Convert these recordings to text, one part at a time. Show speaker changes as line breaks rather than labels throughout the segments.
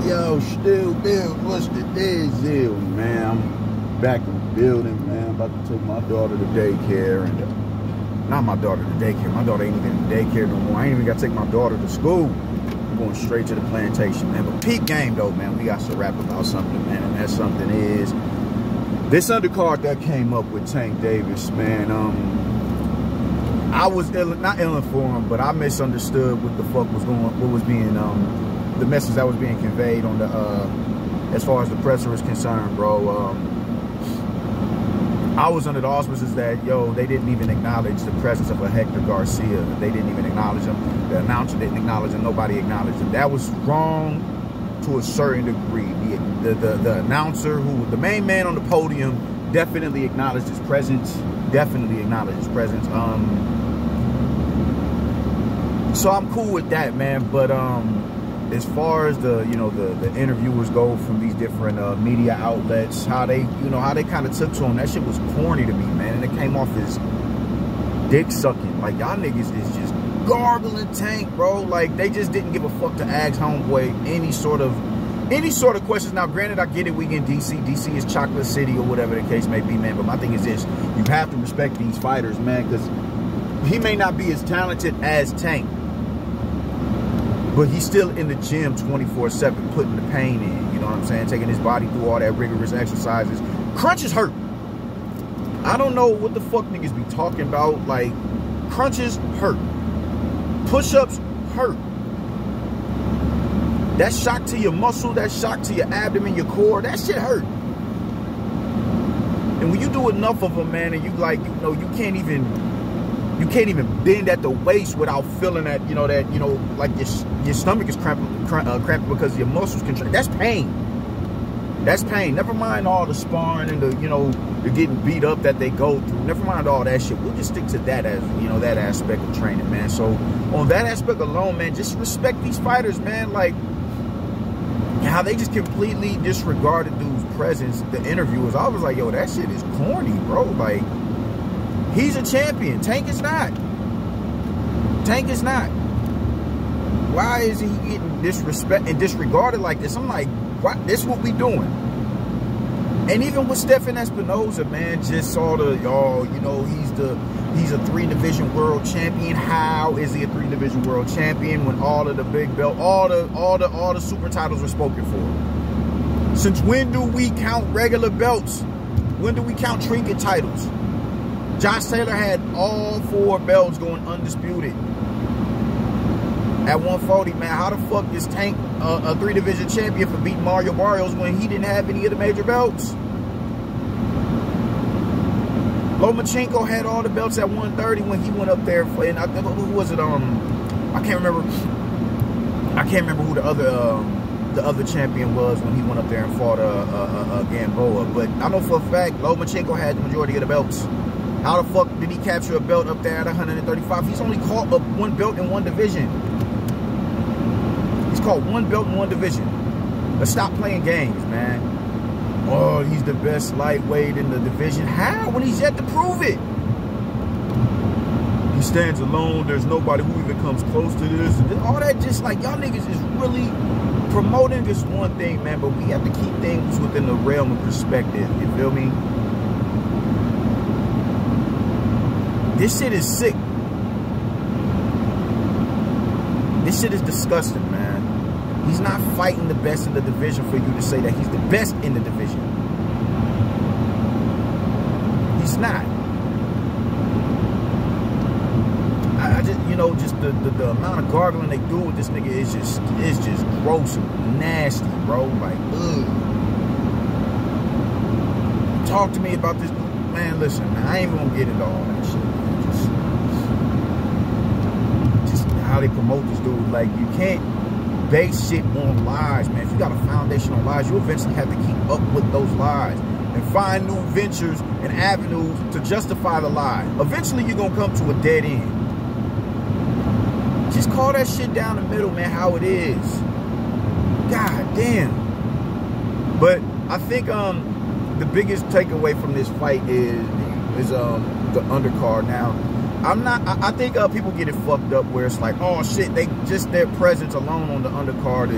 Yo, still down. What's the deal, man? I'm back in the building, man. I'm about to take my daughter to daycare. And not my daughter to daycare. My daughter ain't even in daycare no more. I ain't even got to take my daughter to school. I'm going straight to the plantation, man. But peak game, though, man. We got to rap about something, man. And that something is this undercard that came up with Tank Davis, man. I was not ill-informed, but I misunderstood what the fuck was going, what was being, the message that was being conveyed on the, as far as the presser is concerned, bro. I was under the auspices that, yo, they didn't even acknowledge the presence of a Hector Garcia. They didn't even acknowledge him. The announcer didn't acknowledge him. Nobody acknowledged him. That was wrong to a certain degree. The announcer, who the main man on the podium, definitely acknowledged his presence. Definitely acknowledged his presence. So I'm cool with that, man. But as far as the the interviewers go from these different media outlets, how they how they kind of took to him, that shit was corny to me, man. And it came off as dick sucking. Like, y'all niggas is just gargling Tank, bro. Like, they just didn't give a fuck to ask homeboy any sort of questions. Now, granted, I get it, we in DC. DC is Chocolate City or whatever the case may be, man. But my thing is this: you have to respect these fighters, man, because he may not be as talented as Tank, but he's still in the gym 24/7, putting the pain in. You know what I'm saying? Taking his body through all that rigorous exercises. Crunches hurt. I don't know what the fuck niggas be talking about. Like, crunches hurt. Push-ups hurt. That shock to your muscle, that shock to your abdomen, your core, that shit hurt. And when you do enough of them, man, and you like, you can't even bend at the waist without feeling that, like your stomach is cramping because your muscles contract. That's pain. That's pain. Never mind all the sparring and the getting beat up that they go through. Never mind all that shit. We'll just stick to that as, that aspect of training, man. So on that aspect alone, man, just respect these fighters, man. Like, how they just completely disregarded dude's presence, the interviewers. I was like, yo, that shit is corny, bro. Like, he's a champion. Tank is not. Tank is not. Why is he getting disrespect and disregarded like this? I'm like, what? This what we doing? And even with Stephen Espinoza, man, just saw the, he's a 3-division world champion. How is he a 3-division world champion when all of the big belt, all the super titles were spoken for? Since when do we count regular belts? When do we count trinket titles? Josh Taylor had all 4 belts going undisputed at 140, man. How the fuck is Tank a 3-division champion for beating Mario Barrios when he didn't have any of the major belts? Lomachenko had all the belts at 130 when he went up there. And I think, who was it? I can't remember who the other champion was when he went up there and fought Gamboa. But I know for a fact Lomachenko had the majority of the belts. How the fuck did he capture a belt up there at 135? He's only caught up 1 belt in 1 division. He's caught 1 belt in 1 division. Let's stop playing games, man. Oh, he's the best lightweight in the division. How? When he's yet to prove it. He stands alone. There's nobody who even comes close to this. All that, just like, y'all niggas is really promoting this one thing, man. But we have to keep things within the realm of perspective. You feel me? This shit is sick. This shit is disgusting, man. He's not fighting the best in the division for you to say that he's the best in the division. He's not. I just, just the amount of gargling they do with this nigga is just gross and nasty, bro. Like, ugh. Talk to me about this, man. Listen, man, I ain't even gonna get into all that shit. Just how they promote this dude. Like, you can't base shit on lies, man. If you got a foundation on lies, you eventually have to keep up with those lies and find new ventures and avenues to justify the lie. Eventually, you're gonna come to a dead end. Just call that shit down the middle, man, how it is. God damn. But I think the biggest takeaway from this fight is the undercard. Now, I think people get it fucked up where it's like, oh shit, they just their presence alone on the undercard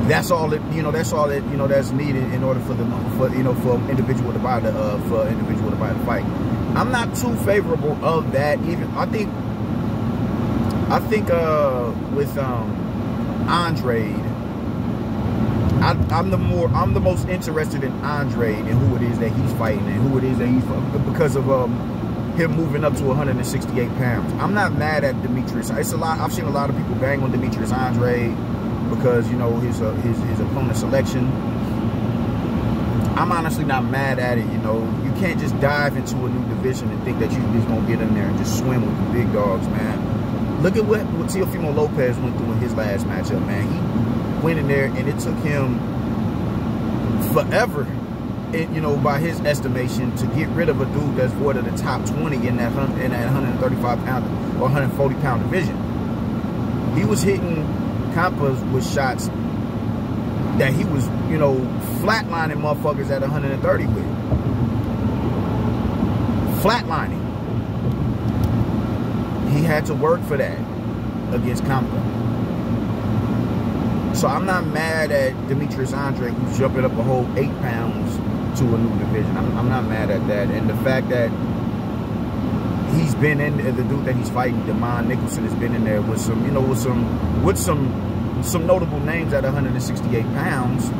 that's all that, you know, that's all that, you know, that's needed in order for for individual to buy the fight. I'm not too favorable of that. Even I think with Andre, I'm the most interested in Andre and who it is that he's fighting and who it is that he's fighting, because of him moving up to 168 pounds. I'm not mad at Demetrius. It's a lot. I've seen a lot of people bang on Demetrius Andre because, you know, his opponent selection. I'm honestly not mad at it. You know, you can't just dive into a new division and think that you're just gonna get in there and just swim with the big dogs, man. Look at what Teofimo Lopez went through in his last matchup, man. He went in there and it took him forever, you know, by his estimation, to get rid of a dude that's void of the top 20 in that 135 pound or 140 pound division. He was hitting Campas with shots that he was, you know, flatlining motherfuckers at 130 with. Flatlining. He had to work for that against Campa. So I'm not mad at Demetrius Andre, who's jumping up a whole 8 pounds to a new division. I'm not mad at that. And the fact that he's been in, the dude that he's fighting, Damon Nicholson, has been in there with some, you know, with some notable names at 168 pounds.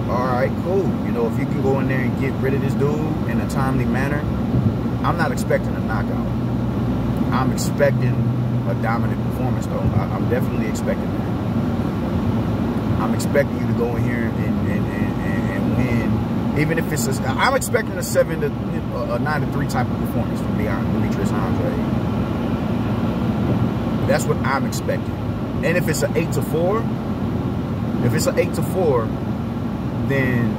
All right, cool. You know, if you can go in there and get rid of this dude in a timely manner, I'm not expecting a knockout. I'm expecting a dominant performance, though. I'm definitely expecting that. I'm expecting you to go in here and win, even if it's I'm expecting a 9-3 type of performance from Demetrius Andre. That's what I'm expecting. And if it's an 8-4, then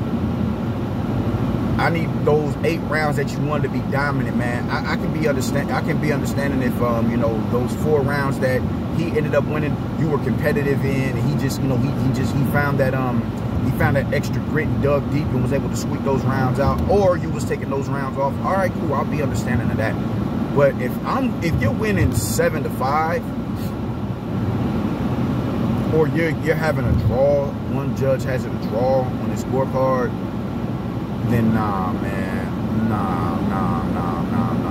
I need those 8 rounds that you wanted to be dominant, man. I can be understanding if you know, those 4 rounds that he ended up winning, you were competitive in, and he just, you know, he found that extra grit and dug deep and was able to squeak those rounds out, or you was taking those rounds off. All right, cool, I'll be understanding of that. But if you're winning 7-5, or you're having a draw, one judge has it a draw on his scorecard, then nah, man, nah,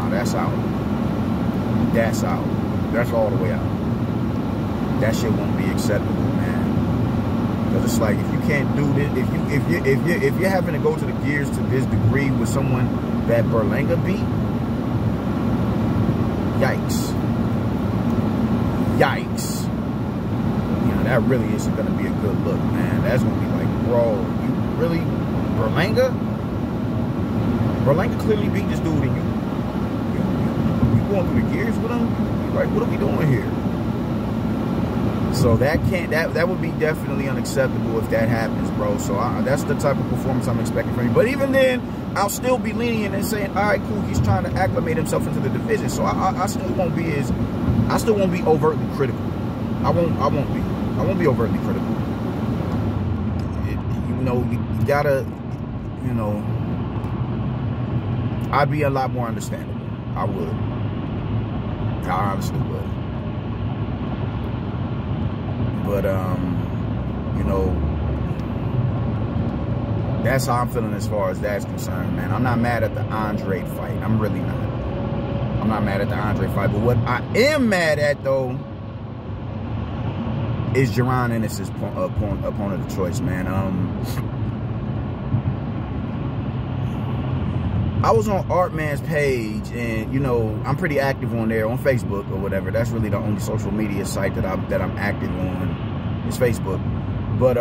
that's out. That's out. That's all the way out. That shit won't be acceptable, man. Because it's like, if you can't do this, if you're having to go to the gears to this degree with someone that Berlanga beat, yikes. Yikes. You know, that really isn't going to be a good look, man. That's going to be like, bro, you really, Berlanga clearly beat this dude, and you going through the gears with him? Like, what are we doing here? So that would be definitely unacceptable if that happens, bro. So that's the type of performance I'm expecting from you. But even then, I'll still be lenient and saying, all right, cool, he's trying to acclimate himself into the division. So I still won't be overtly critical. I won't be overtly critical. You know, you gotta, you know, I'd be a lot more understandable. I would. I honestly would. But, you know, that's how I'm feeling as far as that's concerned, man. I'm not mad at the Andre fight. I'm really not. I'm not mad at the Andre fight. But what I am mad at, though, is Jaron Ennis's opponent of choice, man. I was on Artman's page, and, you know, I'm pretty active on there, on Facebook or whatever. That's really the only social media site that I'm active on, is Facebook. But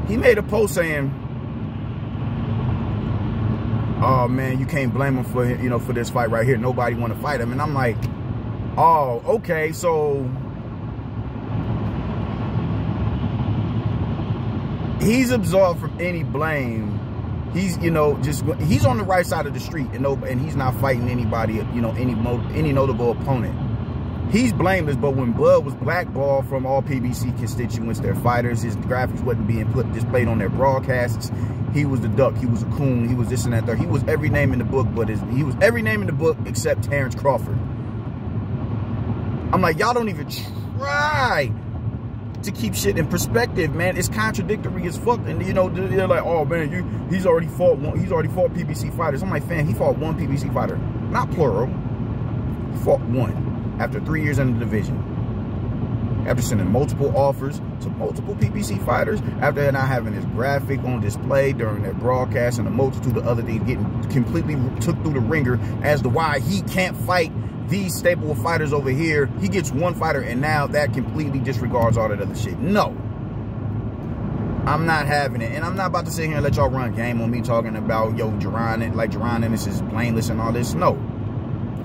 he made a post saying, oh man, you can't blame him for, you know, for this fight right here. Nobody want to fight him. And I'm like, oh, okay, so he's absolved from any blame. He's, you know, he's on the right side of the street, and he's not fighting anybody, you know, any notable opponent. He's blameless, but when Bud was blackballed from all PBC constituents, their fighters, his graphics wasn't being displayed on their broadcasts. He was the duck. He was a coon. He was this and that. He was every name in the book, but he was every name in the book except Terrence Crawford. I'm like, y'all don't even try to keep shit in perspective, man. It's contradictory as fuck. And you know, they're like, oh man, he's already fought PBC fighters. I'm like, fam, he fought one PBC fighter, not plural. He fought one after 3 years in the division. After sending multiple offers to multiple PBC fighters, after not having his graphic on display during their broadcast and a multitude of other things, getting completely took through the ringer as to why he can't fight these stable of fighters over here. He gets one fighter and now that completely disregards all that other shit. No. I'm not having it. And I'm not about to sit here and let y'all run game on me talking about, yo, Jaron Ennis is blameless and all this. No.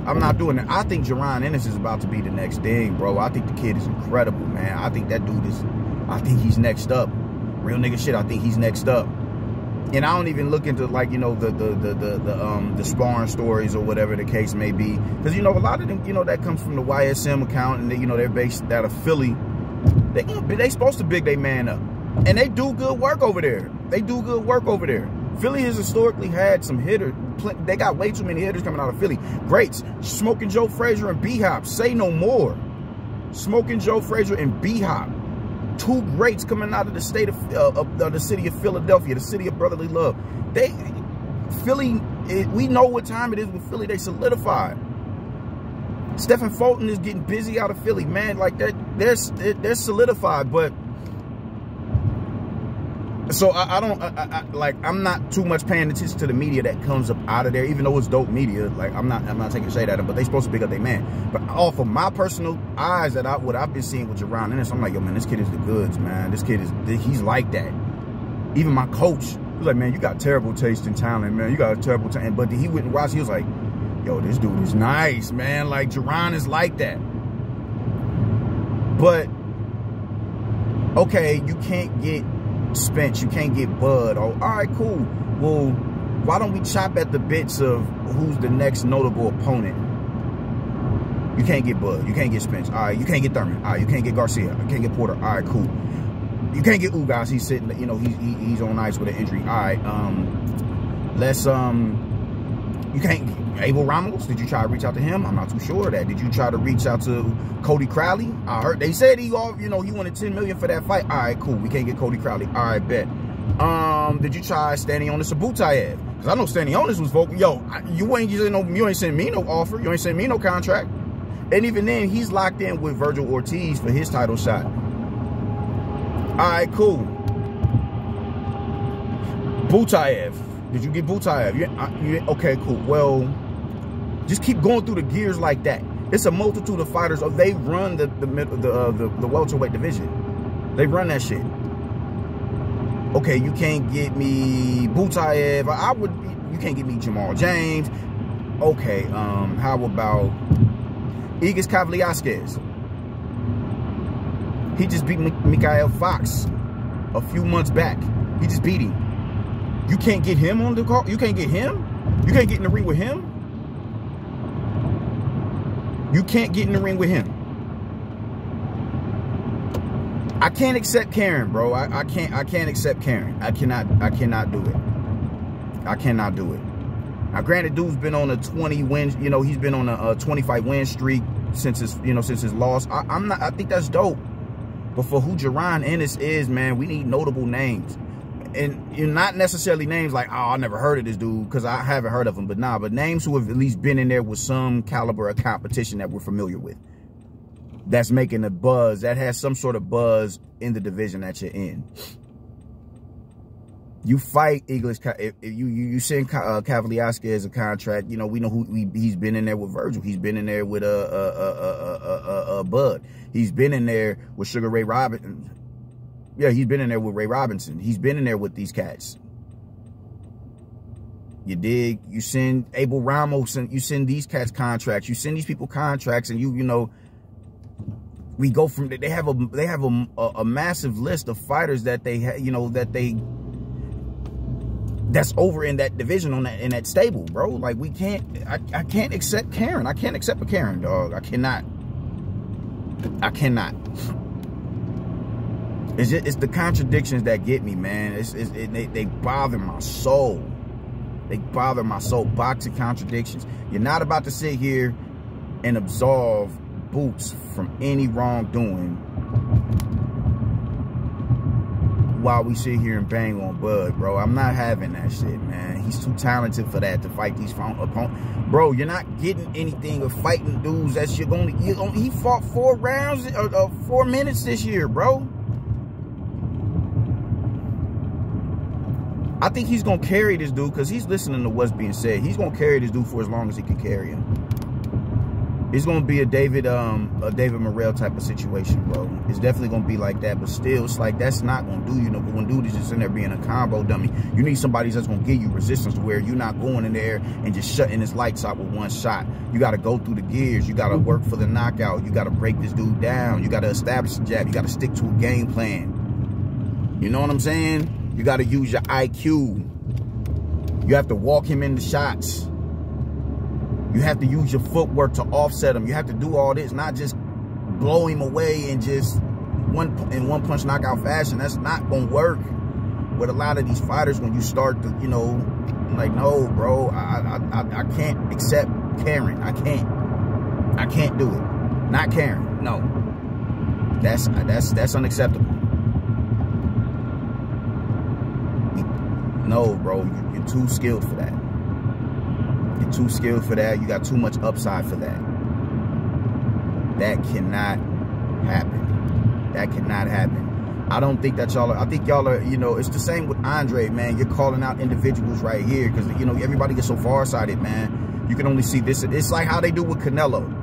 I'm not doing it. I think Jaron Ennis is about to be the next thing, bro. I think the kid is incredible, man. I think that dude is, I think he's next up. Real nigga shit, I think he's next up. And I don't even look into, like, you know, the sparring stories or whatever the case may be. Because, you know, a lot of them, you know, that comes from the YSM account, and they, you know, they're based out of Philly. They supposed to big they man up. And they do good work over there. They do good work over there. Philly has historically had some hitters. They got way too many hitters coming out of Philly. Greats. Smoking Joe Frazier and B-Hop. Say no more. Smoking Joe Frazier and B-Hop. Two greats coming out of the state of the city of Philadelphia, the city of brotherly love. Philly, we know what time it is with Philly. They solidified. Stephen Fulton is getting busy out of Philly, man. Like that, they're solidified. But so I'm not too much paying attention to the media that comes up out of there, even though it's dope media. Like I'm not taking shade at them, but they supposed to pick up their man. But off of my personal eyes, what I've been seeing with Jaron Ennis, I'm like, yo, man, this kid is the goods, man. This kid he's like that. Even my coach, he was like, man, you got terrible taste in talent, man. You got a terrible talent. But he went and watched. He was like, yo, this dude is nice, man. Like Jaron is like that. But okay, you can't get Spence, you can't get Bud. Oh, all right, cool. Well, why don't we chop at the bits of who's the next notable opponent? You can't get Bud. You can't get Spence. All right, you can't get Thurman. All right, you can't get Garcia. You can't get Porter. All right, cool. You can't get Ugas. He's sitting, you know, he's on ice with an injury. All right, you can't. Abel Ramos, did you try to reach out to him? I'm not too sure of that. Did you try to reach out to Cody Crowley? I heard they said he wanted $10 million for that fight. All right, cool. We can't get Cody Crowley. All right, bet. Did you try Stanionis or Butayev? Because I know Stanionis was vocal. Yo, you ain't send me no offer. You ain't send me no contract. And even then, he's locked in with Virgil Ortiz for his title shot. All right, cool. Butayev. Did you get Butayev? Okay, cool. Well, just keep going through the gears like that. It's a multitude of fighters. They run the welterweight division. They run that shit. Okay, you can't get me Butayev. You can't get me Jamal James. Okay, how about Igis Kavliasquez? He just beat Mikael Fox a few months back. He just beat him. You can't get him on the call. You can't get him. You can't get in the ring with him. You can't get in the ring with him. I can't accept Karen, bro. I can't accept Karen. I cannot do it. I cannot do it. Now, granted, dude's been on a 20 win. You know, he's been on a 25 win streak since his loss. I think that's dope. But for who Jaron Ennis is, man, we need notable names. And not necessarily names like, oh, I never heard of this dude, because I haven't heard of him. But names who have at least been in there with some caliber of competition that we're familiar with. That's making a buzz, that has some sort of buzz in the division that you're in. You fight English, you send Kavliasquez a contract. You know, we know he's been in there with Virgil. He's been in there with Bud. He's been in there with Sugar Ray Robinson. Yeah, he's been in there with Ray Robinson. He's been in there with these cats. You dig? You send Abel Ramos, and you send these cats contracts. You send these people contracts, and you know, we go from. They have a massive list of fighters that they that's over in that division in that stable, bro. Like we can't. I can't accept Karen. I can't accept a Karen, dog. I cannot. It's the contradictions that get me, man. They bother my soul. They bother my soul. Boxing contradictions. You're not about to sit here and absolve boots from any wrongdoing while we sit here and bang on Bud, bro. I'm not having that shit, man. He's too talented for that, to fight these opponents. Bro, you're not getting anything of fighting dudes that you're going to... He fought 4 rounds, 4 minutes this year, bro. I think he's going to carry this dude because he's listening to what's being said. He's going to carry this dude for as long as he can carry him. It's going to be a David Morrell type of situation, bro. It's definitely going to be like that. But still, it's like, that's not going to do you no good. When dude is just in there being a combo dummy, you need somebody that's going to give you resistance, to where you're not going in there and just shutting his lights out with one shot. You got to go through the gears. You got to work for the knockout. You got to break this dude down. You got to establish the jab. You got to stick to a game plan. You know what I'm saying? You got to use your IQ. You have to walk him into shots. You have to use your footwork to offset him. You have to do all this, not just blow him away and just in one punch knockout fashion. That's not gonna work with a lot of these fighters. When you start to, you know, like, no, bro, I can't accept Karen. I can't do it. Not Karen. No, that's unacceptable. No, bro, you're too skilled for that. You're too skilled for that. You got too much upside for that. That cannot happen. That cannot happen. I don't think that y'all are, I think y'all are, you know, it's the same with Andre, man. You're calling out individuals right here because, you know, everybody gets so far-sighted, man. You can only see this. It's like how they do with Canelo.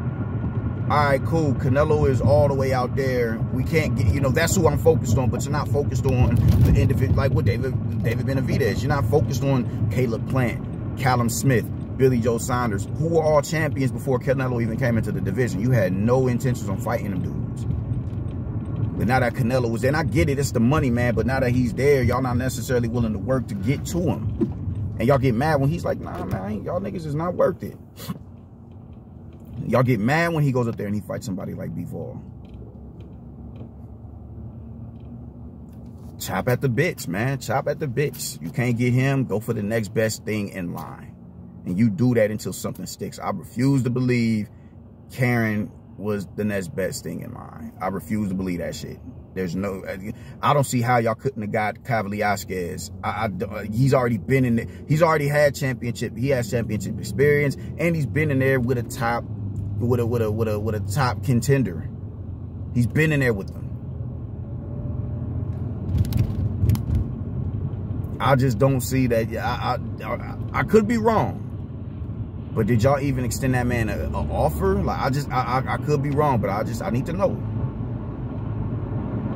All right, cool. Canelo is all the way out there. We can't get, you know, that's who I'm focused on, but you're not focused on the individual, like with David Benavidez. You're not focused on Caleb Plant, Callum Smith, Billy Joe Saunders, who were all champions before Canelo even came into the division. You had no intentions on fighting them dudes. But now that Canelo was there, and I get it, it's the money, man, but now that he's there, y'all not necessarily willing to work to get to him. And y'all get mad when he's like, nah, man, y'all niggas is not worth it. Y'all get mad when he goes up there and he fights somebody like Bivol. Chop at the bits, man. Chop at the bits. You can't get him, go for the next best thing in line. And you do that until something sticks. I refuse to believe Karen was the next best thing in line. I refuse to believe that shit. There's no, I don't see how y'all couldn't have got Cavaliasquez. He's already been in there. He's already had championship. He has championship experience, and he's been in there with a top, with a top contender. He's been in there with them. I just don't see that. I could be wrong. But did y'all even extend that man an offer? Like, I could be wrong, but I need to know.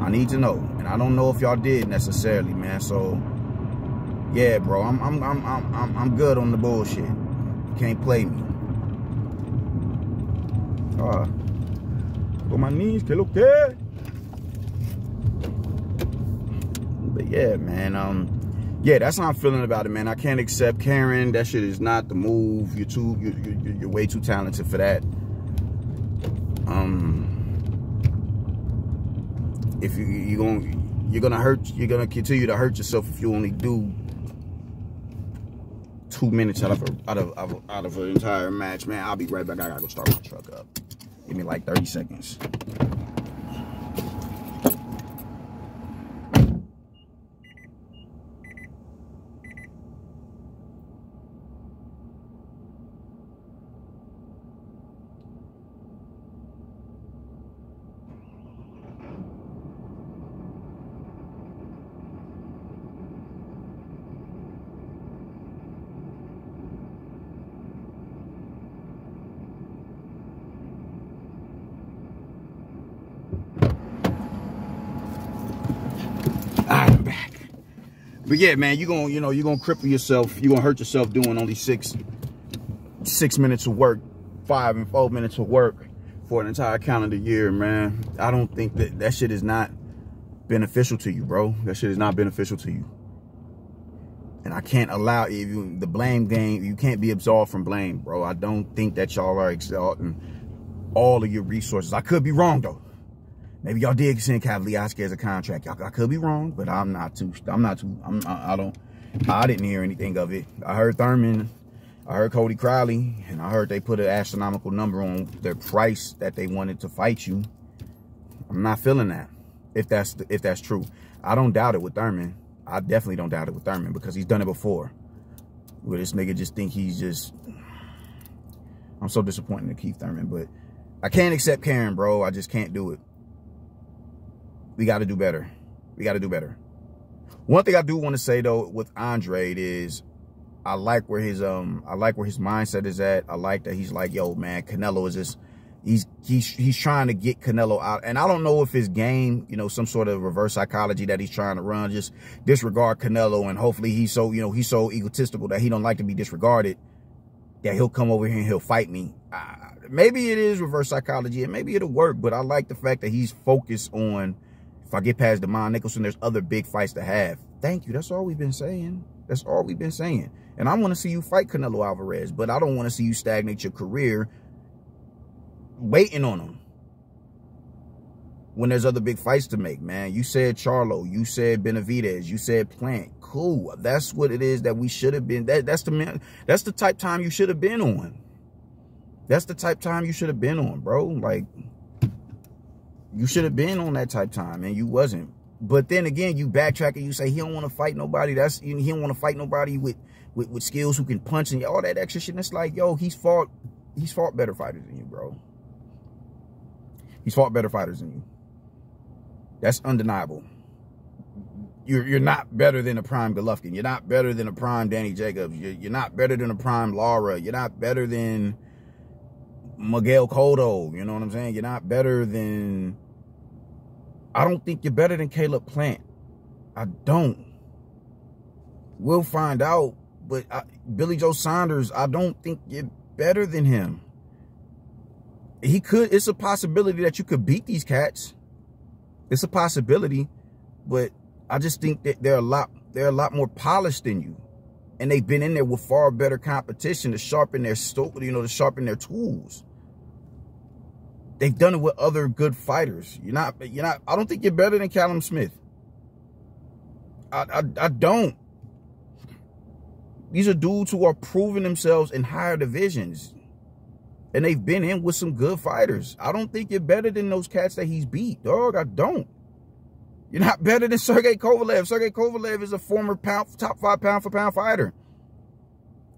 I need to know, and I don't know if y'all did necessarily, man. So, yeah, bro, I'm good on the bullshit. You can't play me. On my knees, que lo que? But yeah, man. Yeah, that's how I'm feeling about it, man. I can't accept Karen. That shit is not the move. You're way too talented for that. If you're gonna continue to hurt yourself if you only do 2 minutes out of an entire match, man. I'll be right back. I gotta go start my truck up. Give me like 30 seconds. I'm back. But yeah, man, you're gonna cripple yourself. You're gonna hurt yourself doing only six minutes of work, 5 and 4 minutes of work for an entire calendar year, man. I don't think that shit is not beneficial to you, bro. That shit is not beneficial to you. And I can't allow the blame game. You can't be absolved from blame, bro. I don't think that y'all are exalting all of your resources. I could be wrong, though. Maybe y'all did send Cavaliasquez a contract. I could be wrong, but I didn't hear anything of it. I heard Thurman. I heard Cody Crowley, and I heard they put an astronomical number on their price that they wanted to fight you. I'm not feeling that. If that's true, I don't doubt it with Thurman. I definitely don't doubt it with Thurman because he's done it before. Where this nigga just think he's just. I'm so disappointed in Keith Thurman, but I can't accept Karen, bro. I just can't do it. We got to do better. We got to do better. One thing I do want to say though with Andre is I like where his mindset is at. I like that he's like, yo, man, Canelo is just he's trying to get Canelo out. And I don't know if his game, you know, some sort of reverse psychology that he's trying to run, just disregard Canelo, and hopefully he's so egotistical that he don't like to be disregarded, that he'll come over here and he'll fight me. Maybe it is reverse psychology and maybe it'll work, but I like the fact that he's focused on, if I get past DeMond Nicholson, there's other big fights to have. Thank you. That's all we've been saying. That's all we've been saying. And I want to see you fight Canelo Alvarez, but I don't want to see you stagnate your career waiting on him when there's other big fights to make, man. You said Charlo, you said Benavidez, you said Plant. Cool. That's what it is that we should have been. That's the type time you should have been on. That's the type time you should have been on, bro. Like, you should have been on that type time, and you wasn't. But then again, you backtrack and you say he don't want to fight nobody. He don't want to fight nobody with skills who can punch and all that extra shit. And it's like, yo, he's fought better fighters than you, bro. He's fought better fighters than you. That's undeniable. You're not better than a prime Golovkin. You're not better than a prime Danny Jacobs. You're not better than a prime Lara. You're not better than Miguel Cotto. You know what I'm saying? You're not better than... I don't think you're better than Caleb Plant. I don't. We'll find out. But Billy Joe Saunders, I don't think you're better than him. He could. It's a possibility that you could beat these cats. It's a possibility, but I just think that they're a lot more polished than you, and they've been in there with far better competition to sharpen their to sharpen their tools. They've done it with other good fighters. You're not. I don't think you're better than Callum Smith. I don't. These are dudes who are proving themselves in higher divisions. And they've been in with some good fighters. I don't think you're better than those cats that he's beat, dog. I don't. You're not better than Sergey Kovalev. Sergey Kovalev is a former top 5 pound-for-pound fighter.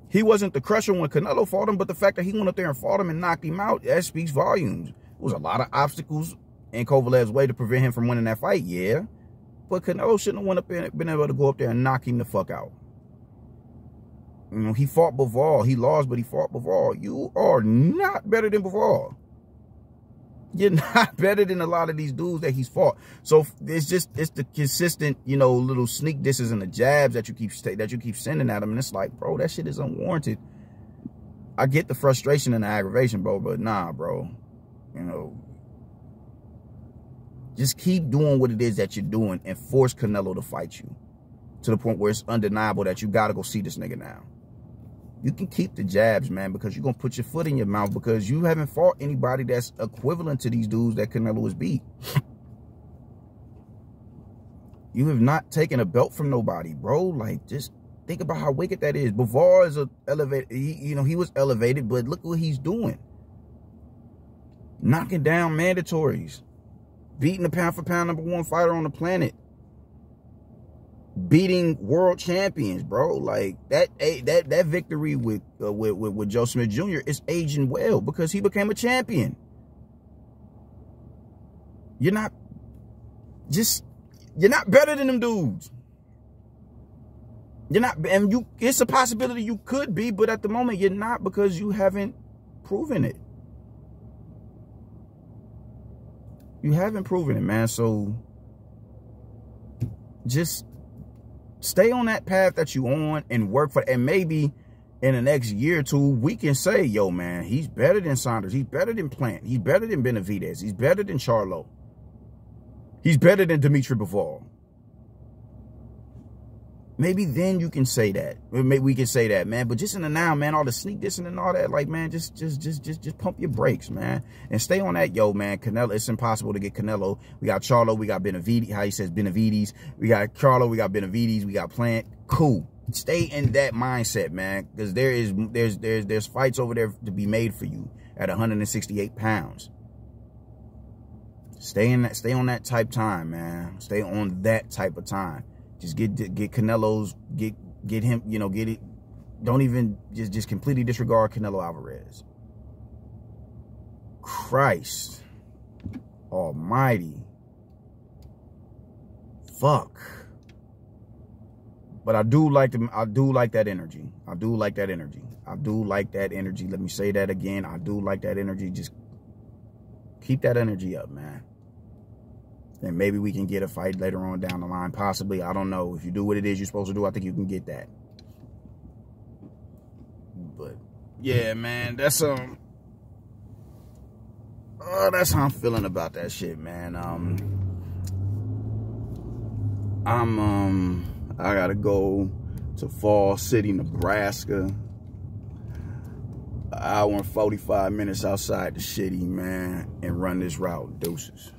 He wasn't the crusher when Canelo fought him, but the fact that he went up there and fought him and knocked him out, that speaks volumes. There was a lot of obstacles in Kovalev's way to prevent him from winning that fight, yeah. But Canelo shouldn't have went up there and been able to go up there and knock him the fuck out. You know, he fought Bivol. He lost, but he fought Bivol. You are not better than Bivol. You're not better than a lot of these dudes that he's fought. So it's the consistent, you know, little sneak disses and the jabs that you keep sending at him. And it's like, bro, that shit is unwarranted. I get the frustration and the aggravation, bro, but nah, bro. You know, just keep doing what it is that you're doing and force Canelo to fight you to the point where it's undeniable that you got to go see this nigga now. You can keep the jabs, man, because you're going to put your foot in your mouth because you haven't fought anybody that's equivalent to these dudes that Canelo has beat. You have not taken a belt from nobody, bro. Like, just think about how wicked that is. Bivol is elevated. He was elevated, but look what he's doing. Knocking down mandatories. Beating the pound-for-pound #1 fighter on the planet. Beating world champions, bro. Like that victory with Joe Smith Jr. is aging well because he became a champion. You're not better than them dudes. You're not, and it's a possibility you could be, but at the moment you're not because you haven't proven it. You haven't proven it, man. So just stay on that path that you on and work for it. And maybe in the next year or two, we can say, yo, man, he's better than Saunders. He's better than Plant. He's better than Benavidez. He's better than Charlo. He's better than Dimitri Bivol. Maybe then you can say that. Maybe we can say that, man. But just in the now, man, all the sneak dissing and all that, like, man, just pump your brakes, man. And stay on that, yo, man. Canelo, it's impossible to get Canelo. We got Charlo, we got Benavidez, how he says Benavidez. We got Charlo, we got Benavidez, we got Plant. Cool. Stay in that mindset, man, because there's fights over there to be made for you at 168 pounds. Stay on that type time, man. Stay on that type of time. Just get Canelo's, get him, you know, get it. Don't even just completely disregard Canelo Alvarez. Christ almighty. Fuck. But I do like that energy. I do like that energy. I do like that energy. Let me say that again. I do like that energy. Just keep that energy up, man. And maybe we can get a fight later on down the line. Possibly. I don't know. If you do what it is you're supposed to do, I think you can get that. But yeah, man, that's how I'm feeling about that shit, man. I gotta go to Fall City, Nebraska. An hour and 45 minutes outside the city, man, and run this route. Deuces.